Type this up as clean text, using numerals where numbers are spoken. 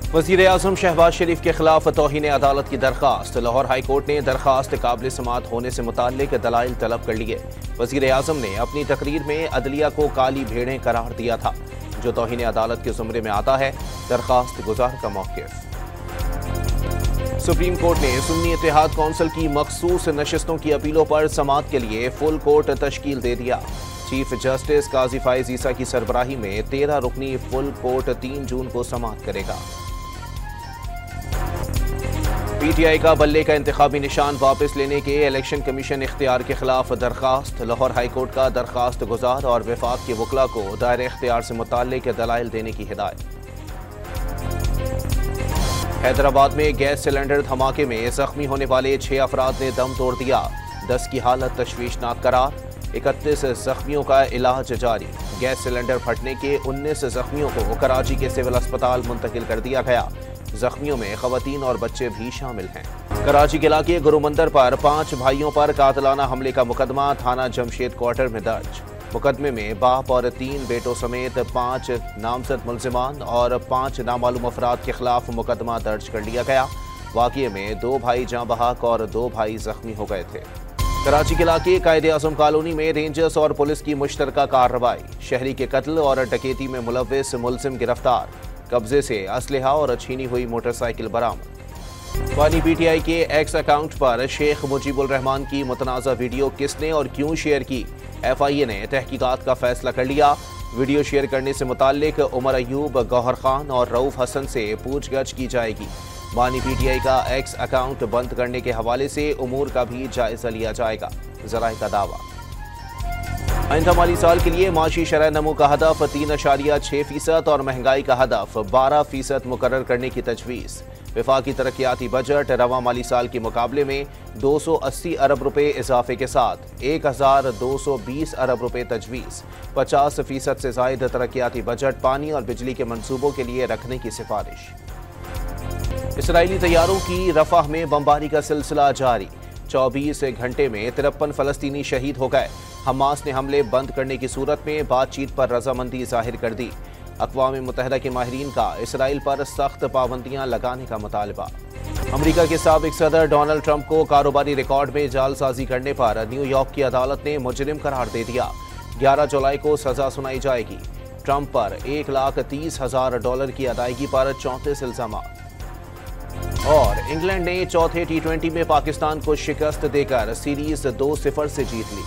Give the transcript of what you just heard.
वज़ीर आज़म शहबाज शरीफ के खिलाफ तौहीन अदालत की दरखास्त। लाहौर हाई कोर्ट ने दरखास्त काबिल समाअत होने से मुताल्लिक दलाइल तलब कर लिए। वज़ीर आज़म ने अपनी तकरीर में अदलिया को काली भेड़ें करार दिया था, जो तौहीन अदालत के ज़ुमरे में आता है। दरखास्त गुजार का मौक़िफ़। सुप्रीम कोर्ट ने सुन्नी इत्तेहाद कौंसिल की मखसूस नशिस्तों की अपीलों पर समाअत के लिए फुल कोर्ट तश्कील दे दिया। चीफ जस्टिस काजी फाइज ईसा की सरबराही में 13 रुकनी फुल कोर्ट 3 जून को समाअत करेगा। पीटीआई का बल्ले का इंतखाबी निशान वापस लेने के इलेक्शन कमीशन इख्तियार के खिलाफ दरखास्त। लाहौर हाई कोर्ट का दरखास्त गुजार और वफाक के वकला को दायरे इख्तियार से मुताल्लिक दलाइल देने की हिदायत। हैदराबाद में गैस सिलेंडर धमाके में जख्मी होने वाले 6 अफराद ने दम तोड़ दिया। 10 की हालत तशवीशनाक करार। 31 जख्मियों का इलाज जारी। गैस सिलेंडर फटने के 19 जख्मियों को कराची के सिविल अस्पताल मुंतकिल कर दिया गया। जख्मियों में खवातीन और बच्चे भी शामिल हैं। कराची के इलाके गुरुमंदिर पर 5 भाइयों पर कातिलाना हमले का मुकदमा थाना जमशेद क्वार्टर में दर्ज। मुकदमे में बाप और 3 बेटों समेत 5 नामजद मुल्जिमान और 5 नामालूम अफराद के खिलाफ मुकदमा दर्ज कर लिया गया। वाक़ये में 2 भाई जाँ बहक और 2 भाई जख्मी हो गए थे। कराची के इलाके कायदे-ए-आज़म कॉलोनी में रेंजर्स और पुलिस की मुश्तरका कार्रवाई। शहरी के कत्ल और डकैती में मुलव्विस मुल्जिम गिरफ्तार। कब्जे से असलहा और छीनी हुई मोटरसाइकिल बरामद। वानी पीटीआई के एक्स अकाउंट पर शेख मुजीबुर रहमान की मुतनाज़ा वीडियो किसने और क्यों शेयर की, FIA ने तहकीकात का फैसला कर लिया। वीडियो शेयर करने से मुताल्लिक उमर अयूब, गौहर खान और रऊफ हसन से पूछगछ की जाएगी। वानी पीटीआई का एक्स अकाउंट बंद करने के हवाले से उमूर का भी जायजा लिया जाएगा, ज़राए का दावा। आइंदा माली साल के लिए माशी शरह नमो का हदफ 3.6% और महंगाई का हदफ 12% मुकर्रर करने की तजवीज़। वफाकी तरक्याती बजट रवा माली साल के मुकाबले में 280 अरब रुपए इजाफे के साथ 1220 अरब रुपए तजवीज़। 50% से ज़ायद तरक्याती बजट पानी और बिजली के मंसूबों के लिए रखने की सिफारिश। इसराइली तैयारों की रफ़ाह में बमबारी का सिलसिला जारी। 24 घंटे में 53 फ़लस्तीनी शहीद हो गए। हमास ने हमले बंद करने की सूरत में बातचीत पर रजामंदी जाहिर कर दी। अक़वाम मुत्तहिदा के माहिरीन का इसराइल पर सख्त पाबंदियां लगाने का मुतालबा। अमरीका के साबिक़ सदर डोनाल्ड ट्रंप को कारोबारी रिकॉर्ड में जालसाजी करने पर न्यूयॉर्क की अदालत ने मुजरिम करार दे दिया। 11 जुलाई को सजा सुनाई जाएगी। ट्रंप पर $1,30,000 की अदायगी पर 34 इल्जाम। और इंग्लैंड ने चौथे T20 में पाकिस्तान को शिकस्त देकर सीरीज 2-0 से जीत ली।